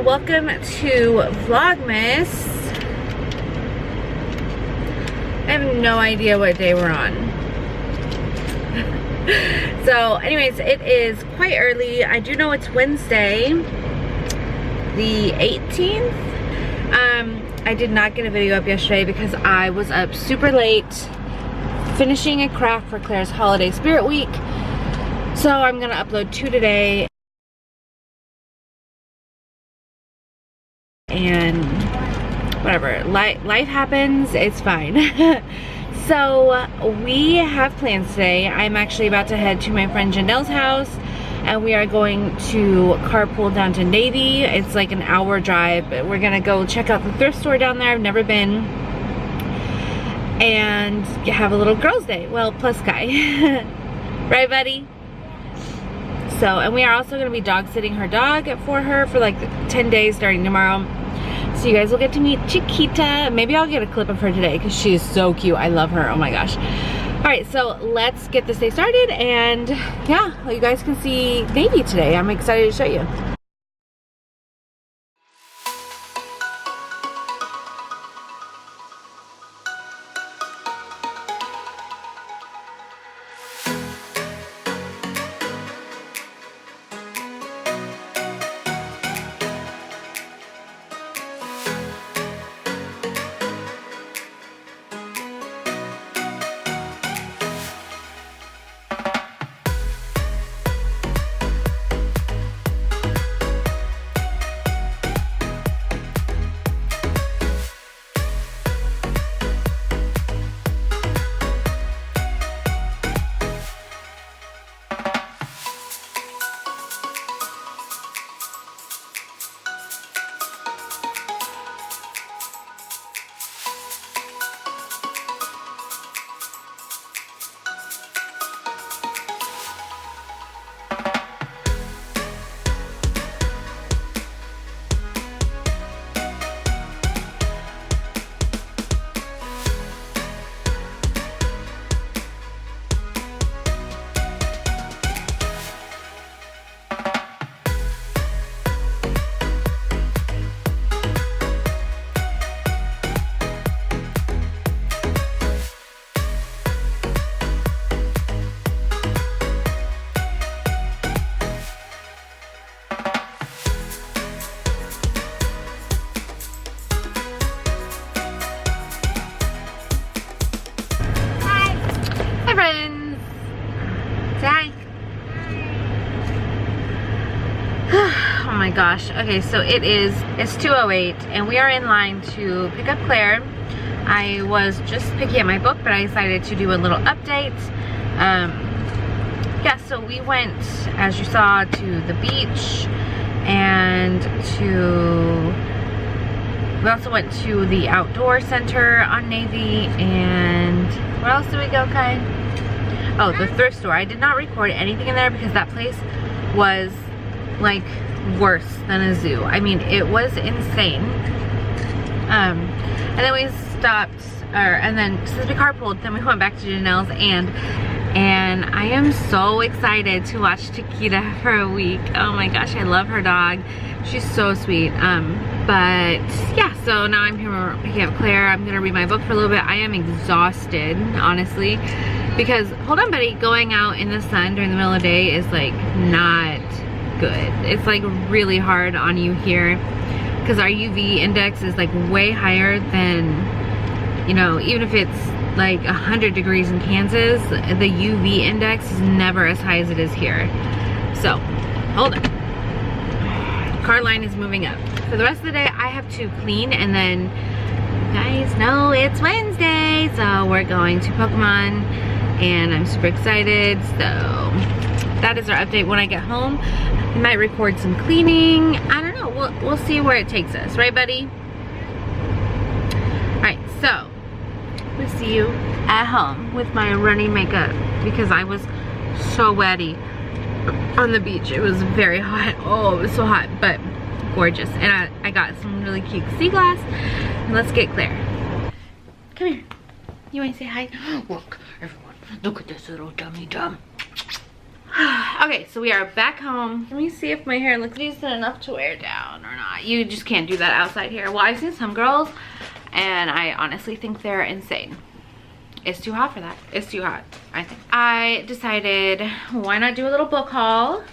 welcome to Vlogmas. I have no idea what day we're on. So anyways, it is quite early. I do know it's Wednesday, the 18th. I did not get a video up yesterday because I was up super late finishing a craft for Claire's Holiday Spirit Week. So I'm gonna upload 2 today. And whatever, life happens, it's fine. So we have plans today. I'm actually about to head to my friend Janelle's house and we are going to carpool down to Navy. It's like an hour drive, but we're gonna go check out the thrift store down there. I've never been. And have a little girls' day. Well, plus Guy. Right, buddy? So, and we are also gonna be dog sitting her dog for her for like 10 days starting tomorrow. So you guys will get to meet Chiquita. Maybe I'll get a clip of her today because she is so cute. I love her. Oh my gosh. All right, so let's get this day started. And yeah, you guys can see Navy today. I'm excited to show you. Oh my gosh. Okay, so it's 2:08 and we are in line to pick up Claire. I was just picking up my book, but I decided to do a little update. Yeah, so we went, as you saw, to the beach and we also went to the outdoor center on Navy. And where else did we go, Kai? Oh, the thrift store. I did not record anything in there because that place was like worse than a zoo. I mean, it was insane. And then we stopped, and then since we carpooled, then we went back to Janelle's, and I am so excited to watch Chiquita for a week. Oh my gosh, I love her dog. She's so sweet. But yeah, so now I'm here picking up Claire. I'm gonna read my book for a little bit. I am exhausted, honestly, because, hold on buddy, going out in the sun during the middle of the day is like not good. It's like really hard on you here because our UV index is like way higher than, you know, even if it's like 100 degrees in Kansas, the UV index is never as high as it is here. So, hold on. Car line is moving up. For the rest of the day, I have to clean, and then you guys know it's Wednesday, so we're going to Pokemon, and I'm super excited. So that is our update. When I get home, I might record some cleaning. I don't know. We'll see where it takes us, right, buddy? All right, so we'll see you at home with my running makeup because I was so wetty on the beach. It was very hot. Oh, it was so hot, but gorgeous. And I got some really cute sea glass. And let's get Claire. Come here. You want to say hi? Look, everyone. Look at this little dummy dumb. Okay, so we are back home. Let me see if my hair looks decent enough to wear down or not. You just can't do that outside here. Well, I've seen some girls and I honestly think they're insane. It's too hot for that. It's too hot, I think. I decided, why not do a little book haul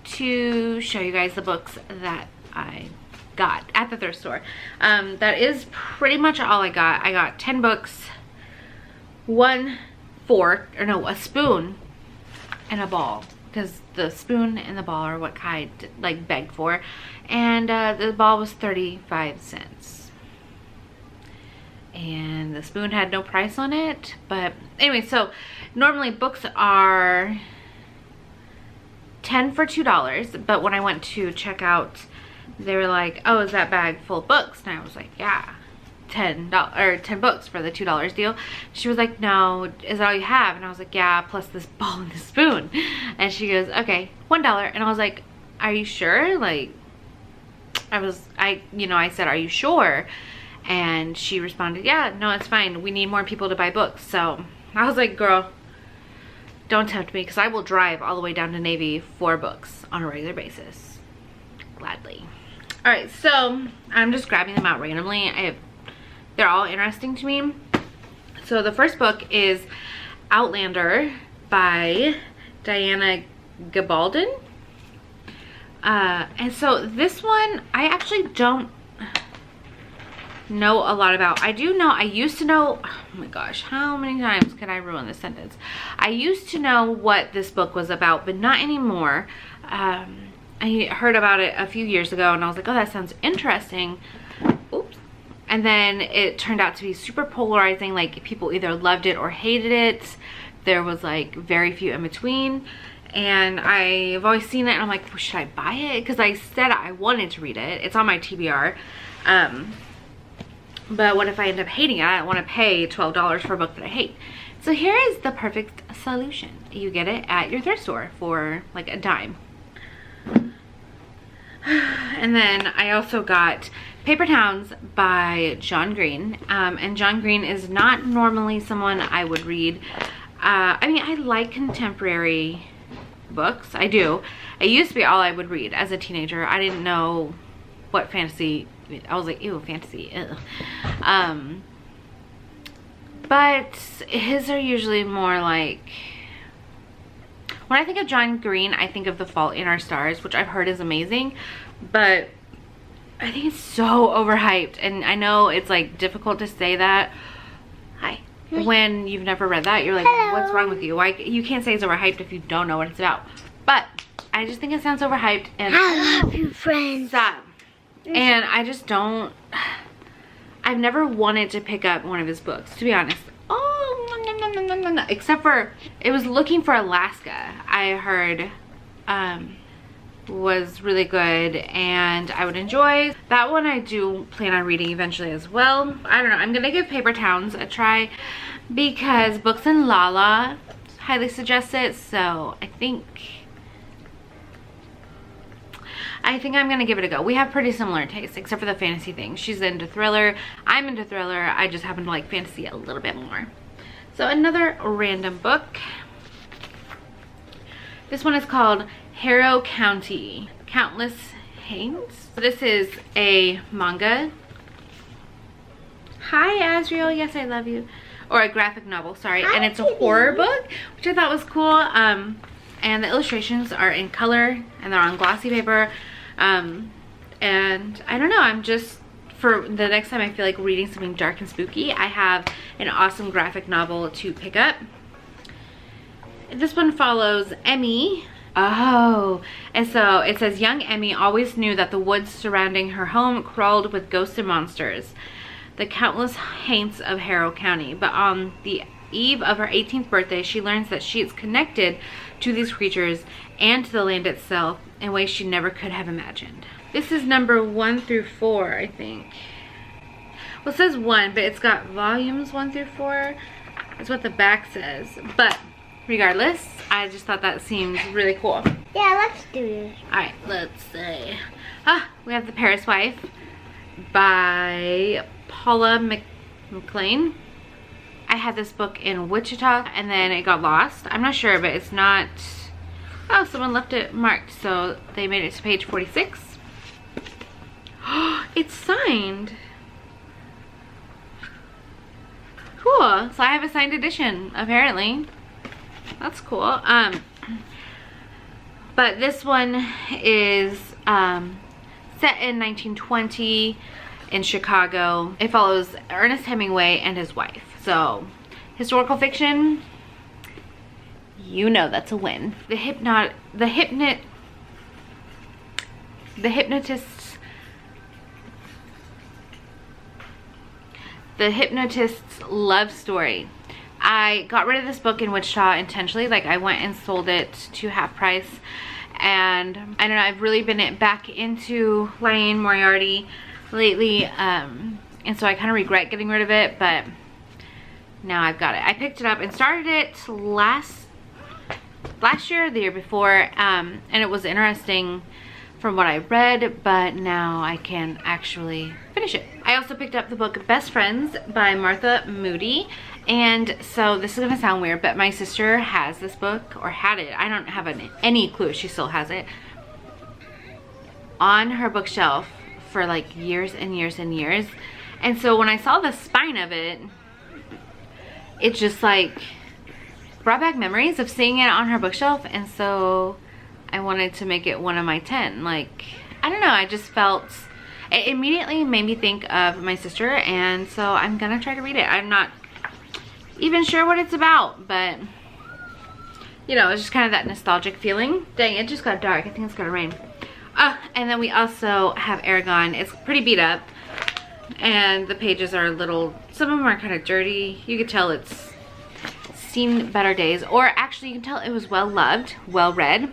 to show you guys the books that I got at the thrift store. That is pretty much all I got. I got 10 books, one fork, or no, a spoon and a ball, because the spoon and the ball are what Kai like begged for, and the ball was 35 cents. And the spoon had no price on it. But anyway, so normally books are 10 for $2, but when I went to check out, they were like, oh, is that bag full of books? And I was like, yeah, $10 or 10 books for the $2 deal. She was like, no, is that all you have? And I was like, yeah, plus this ball and the spoon. And she goes, okay, $1. And I was like, are you sure? Like, I said, are you sure? And she responded, yeah, no, it's fine. We need more people to buy books. So I was like, girl, don't tempt me, because I will drive all the way down to Navy for books on a regular basis. Gladly. All right, so I'm just grabbing them out randomly. They're all interesting to me. So the first book is Outlander by Diana Gabaldon. And so this one, I actually don't know a lot about. I used to know, oh my gosh, how many times can I ruin this sentence? I used to know what this book was about, but not anymore. I heard about it a few years ago and I was like, oh, that sounds interesting. Oops. And then it turned out to be super polarizing. Like, people either loved it or hated it. There was like very few in between. And I've always seen it and I'm like, well, should I buy it? Because I said I wanted to read it. It's on my TBR. But what if I end up hating it? I don't want to pay $12 for a book that I hate. So here is the perfect solution. You get it at your thrift store for like a dime. And then I also got Paper Towns by John Green. And John Green is not normally someone I would read. I mean, I like contemporary books. I do. It used to be all I would read as a teenager. I didn't know what fantasy. I was like, ew, fantasy. Ew. But his are usually more like, when I think of John Green, I think of The Fault in Our Stars, which I've heard is amazing, but I think it's so overhyped. And I know it's like difficult to say that. Hi. When you've never read that, you're like, hello, what's wrong with you? Why you can't say it's overhyped if you don't know what it's about. But I just think it sounds overhyped, and I love you, friends. Stop. And I just don't, I've never wanted to pick up one of his books, to be honest. Oh, no. Except for, it was Looking for Alaska, I heard was really good and I would enjoy. That one I do plan on reading eventually as well. I don't know, I'm gonna give Paper Towns a try because Books and Lala highly suggest it, so I think I'm gonna give it a go. We have pretty similar tastes, except for the fantasy thing. She's into thriller, I'm into thriller. I just happen to like fantasy a little bit more. So another random book. This one is called Harrow County, Countless Haints. This is a manga. Hi, Asriel. Yes, I love you. Or a graphic novel, sorry. Hi, and it's a horror book, which I thought was cool. And the illustrations are in color and they're on glossy paper. And I don't know, I'm just, for the next time I feel like reading something dark and spooky, I have an awesome graphic novel to pick up. This one follows Emmy. Oh, and so it says, young Emmy always knew that the woods surrounding her home crawled with ghosts and monsters, the countless haints of Harrow County. But on the eve of her 18th birthday, she learns that she is connected to these creatures and to the land itself in ways she never could have imagined. This is number 1 through 4, I think. Well, it says 1, but it's got volumes 1 through 4. That's what the back says. But regardless, I just thought that seemed really cool. Yeah, let's do this. Alright, let's see. We have The Paris Wife by Paula McLean. I had this book in Wichita and then it got lost. I'm not sure, but it's not Oh, someone left it marked, so they made it to page 46. It's signed. Cool. So I have a signed edition, apparently. That's cool. But this one is set in 1920 in Chicago. It follows Ernest Hemingway and his wife. So, historical fiction, you know that's a win. The hypnotist's love story. I got rid of this book in Wichita intentionally. Like, I went and sold it to half price, and I don't know, I've really been back into Liane Moriarty lately, and so I kind of regret getting rid of it, but now I've got it. I picked it up and started it last year, the year before, and it was interesting from what I read, but now I can actually finish it. I also picked up the book Best Friends by Martha Moody, and so this is gonna sound weird, but my sister has this book, or had it. I don't have any clue if she still has it, on her bookshelf for like years and years and years. And so when I saw the spine of it, it just like brought back memories of seeing it on her bookshelf, and so I wanted to make it one of my 10. Like, I don't know, I just felt, it immediately made me think of my sister, and so I'm gonna try to read it. I'm not even sure what it's about, but you know, it's just kind of that nostalgic feeling. Dang, it just got dark. I think it's gonna rain. And then we also have Aragon. It's pretty beat up, and the pages are a little, some of them are kind of dirty. You could tell it's seen better days, or actually you can tell it was well loved, well read.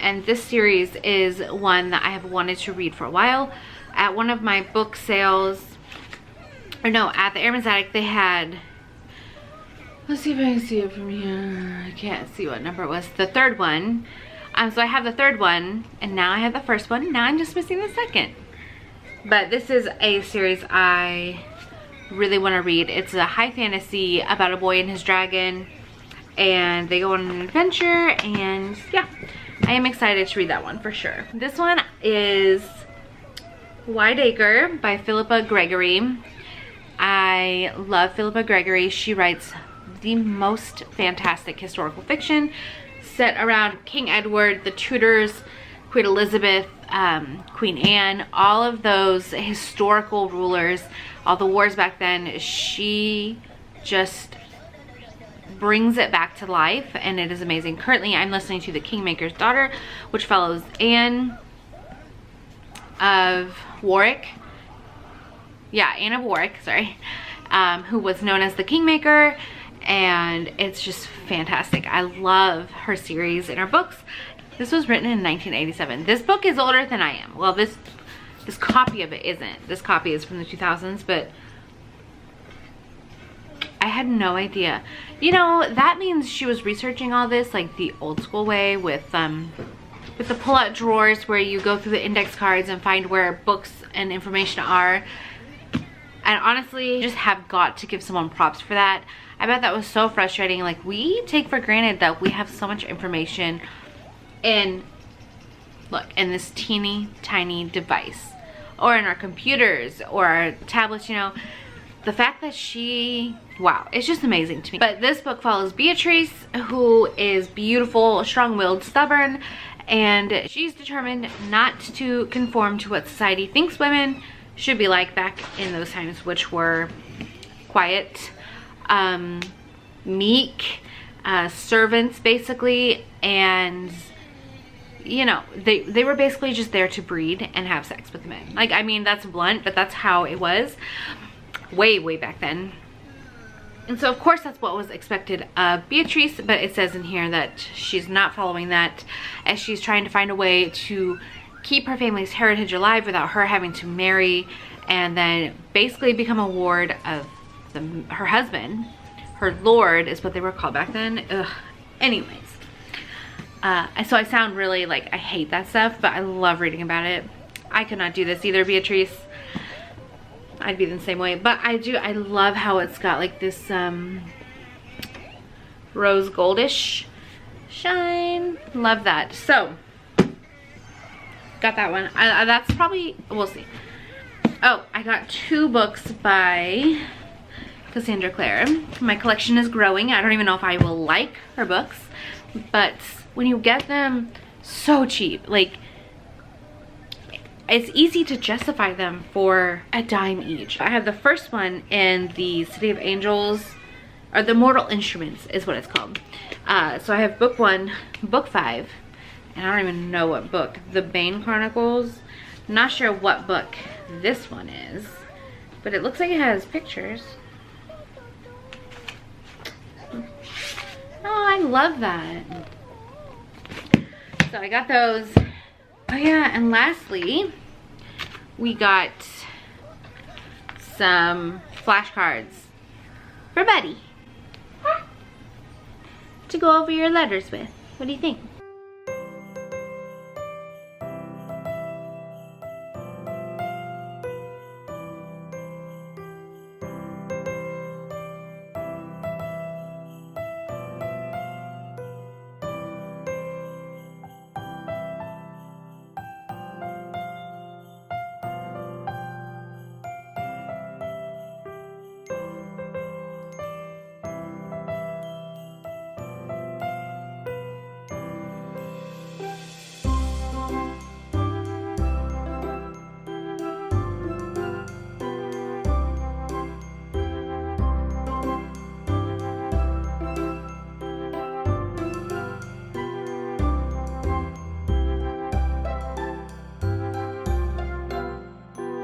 And this series is one that I have wanted to read for a while. At one of my book sales, or no, at the Airman's Attic, they had, let's see if I can see it from here. I can't see what number it was. The third one. So I have the third one, and now I have the first one. Now I'm just missing the second. But this is a series I really want to read. It's a high fantasy about a boy and his dragon, and they go on an adventure, and yeah, I am excited to read that one for sure. This one is Wide Acre by Philippa Gregory. I love Philippa Gregory. She writes the most fantastic historical fiction set around King Edward, the Tudors, Queen Elizabeth, Queen Anne, all of those historical rulers, all the wars back then. She just brings it back to life, and it is amazing. Currently, I'm listening to The Kingmaker's Daughter, which follows Anne of Warwick. Yeah, Anne of Warwick, sorry, who was known as the Kingmaker, and it's just fantastic. I love her series and her books. This was written in 1987. This book is older than I am. Well, this copy of it isn't. This copy is from the 2000s, but I had no idea. You know, that means she was researching all this like the old school way with the pull-out drawers where you go through the index cards and find where books and information are. And honestly, just have got to give someone props for that. I bet that was so frustrating. Like, we take for granted that we have so much information in this teeny tiny device, or in our computers or our tablets, you know. The fact that wow, it's just amazing to me. But this book follows Beatrice, who is beautiful, strong-willed, stubborn, and she's determined not to conform to what society thinks women should be like back in those times, which were quiet, meek, servants basically, and you know, they were basically just there to breed and have sex with men. Like, I mean, that's blunt, but that's how it was way back then. And so of course that's what was expected of Beatrice, but it says in here that she's not following that, as she's trying to find a way to keep her family's heritage alive without her having to marry and then basically become a ward of her husband. Her lord is what they were called back then. Ugh. Anyways, so I sound really like I hate that stuff, but I love reading about it. I could not do this either, Beatrice. I'd be the same way, but I love how it's got like this rose goldish Shine. Love that. So, got that one. That's probably, we'll see. Oh, I got 2 books by Cassandra Clare. My collection is growing. I don't even know if I will like her books, but when you get them so cheap, like, it's easy to justify them for a dime each. I have the first one in the City of Angels, or the Mortal Instruments is what it's called. So I have book 1, book 5, and I don't even know what book. The Bane Chronicles. I'm not sure what book this one is, but it looks like it has pictures. Oh, I love that. So I got those. Oh yeah, and lastly, we got some flashcards for Buddy to go over your letters with. What do you think?